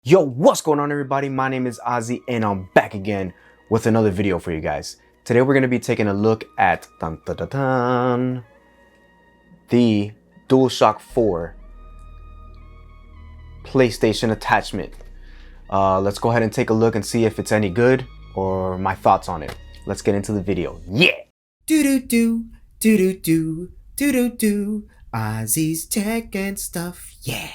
Yo, what's going on everybody? My name is Ozzy and I'm back again with another video for you guys. Today we're going to be taking a look at the DualShock 4 PlayStation attachment. Let's go ahead and take a look and see if it's any good or my thoughts on it. Let's get into the video. Yeah! Do-do-do, do-do-do, do-do-do, Ozzy's tech and stuff, yeah.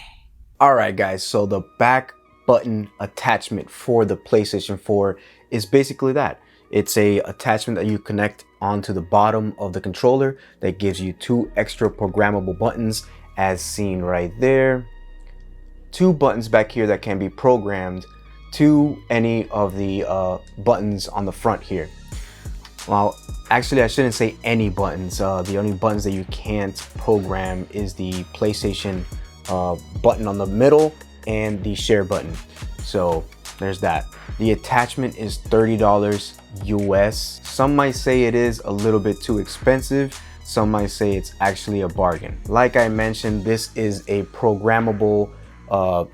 Alright guys, so the back button attachment for the PlayStation 4 is basically that. It's a attachment that you connect onto the bottom of the controller that gives you two extra programmable buttons as seen right there. Two buttons back here that can be programmed to any of the buttons on the front here. Well, actually I shouldn't say any buttons. The only buttons that you can't program is the PlayStation button on the middle and the share button. So there's that. The attachment is $30 US. Some might say it is a little bit too expensive. Some might say it's actually a bargain. Like I mentioned, this is a programmable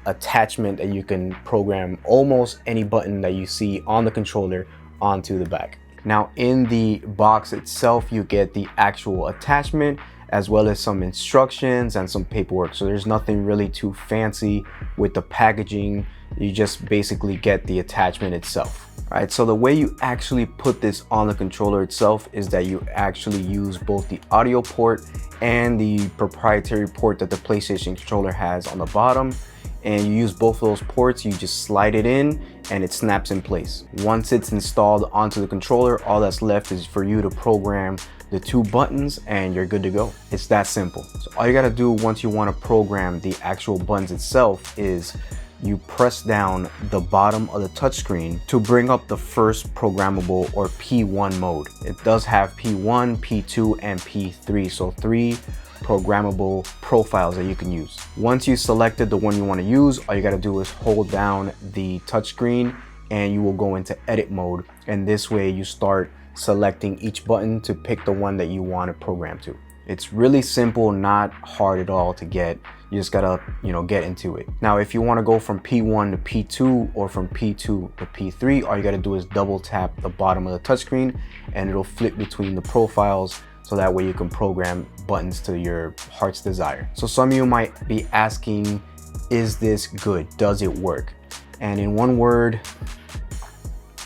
attachment that you can program almost any button that you see on the controller onto the back. Now in the box itself, you get the actual attachment as well as some instructions and some paperwork. So there's nothing really too fancy with the packaging. You just basically get the attachment itself. All right, so the way you actually put this on the controller itself is that you actually use both the audio port and the proprietary port that the PlayStation controller has on the bottom. And you use both of those ports, you just slide it in and it snaps in place. Once it's installed onto the controller, all that's left is for you to program the two buttons and you're good to go. It's that simple. So all you gotta do once you wanna program the actual buttons itself is you press down the bottom of the touchscreen to bring up the first programmable or P1 mode. It does have P1, P2, and P3, so three programmable profiles that you can use. Once you selected the one you want to use, all you got to do is hold down the touchscreen and you will go into edit mode, and this way you start selecting each button to pick the one that you want to program to. It's really simple, not hard at all to get. You just gotta, get into it. Now, if you want to go from P1 to P2 or from P2 to P3, all you gotta do is double tap the bottom of the touchscreen and it'll flip between the profiles, so that way you can program buttons to your heart's desire. So some of you might be asking, is this good? Does it work? And in one word,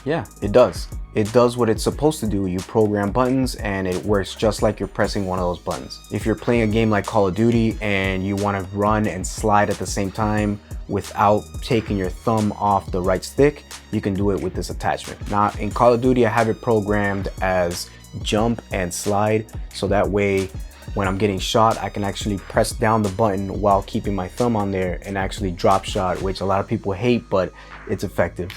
yeah, it does. It does what it's supposed to do. You program buttons and it works just like you're pressing one of those buttons. If you're playing a game like Call of Duty and you want to run and slide at the same time without taking your thumb off the right stick, you can do it with this attachment. Now in Call of Duty, I have it programmed as jump and slide, so that way when I'm getting shot, I can actually press down the button while keeping my thumb on there and actually drop shot, which a lot of people hate, but it's effective.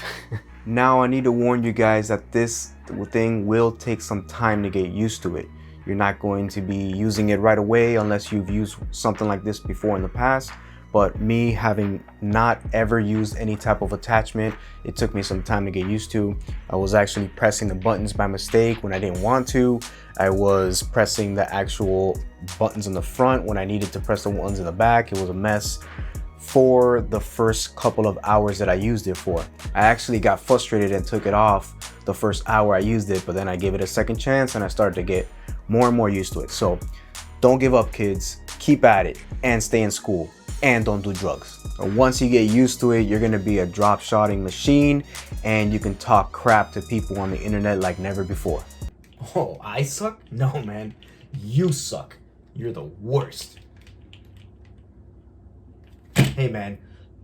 Now I need to warn you guys that this thing will take some time to get used to it. You're not going to be using it right away unless you've used something like this before in the past. But me having not ever used any type of attachment, it took me some time to get used to. I was actually pressing the buttons by mistake when I didn't want to. I was pressing the actual buttons in the front when I needed to press the ones in the back. It was a mess for the first couple of hours that I used it for. I actually got frustrated and took it off the first hour I used it, but then I gave it a second chance and I started to get more and more used to it. So don't give up, kids. Keep at it and stay in school. And don't do drugs. Once you get used to it, you're gonna be a drop shotting machine and you can talk crap to people on the internet like never before. Oh, I suck? No, man. You suck. You're the worst. Hey, man,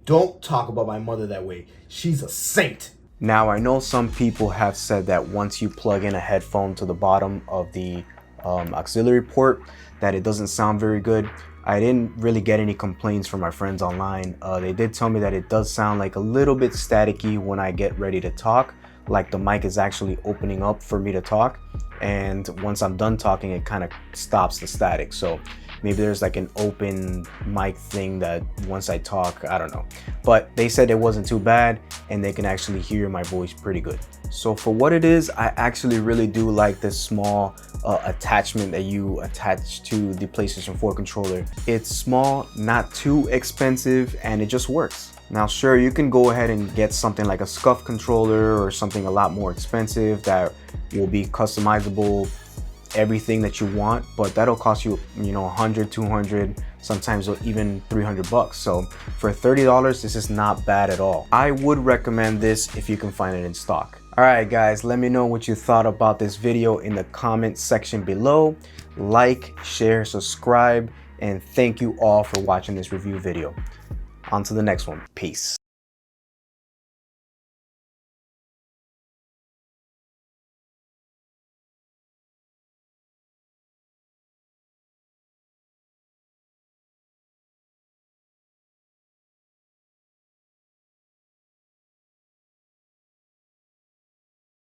don't talk about my mother that way. She's a saint. Now, I know some people have said that once you plug in a headphone to the bottom of the auxiliary port, that it doesn't sound very good. I didn't really get any complaints from my friends online. They did tell me that it does sound like a little bit staticky when I get ready to talk, like the mic is actually opening up for me to talk, and once I'm done talking, it kind of stops the static. So maybe there's like an open mic thing that once I talk, I don't know. But they said it wasn't too bad and they can actually hear my voice pretty good. So for what it is, I actually really do like this small attachment that you attach to the PlayStation 4 controller. It's small, not too expensive, and it just works. Now, sure, you can go ahead and get something like a scuff controller or something a lot more expensive that will be customizable, everything that you want, but that'll cost you, 100, 200, sometimes even 300 bucks. So for $30, this is not bad at all. I would recommend this if you can find it in stock. All right, guys, let me know what you thought about this video in the comment section below. Like, share, subscribe, and thank you all for watching this review video. On to the next one. Peace.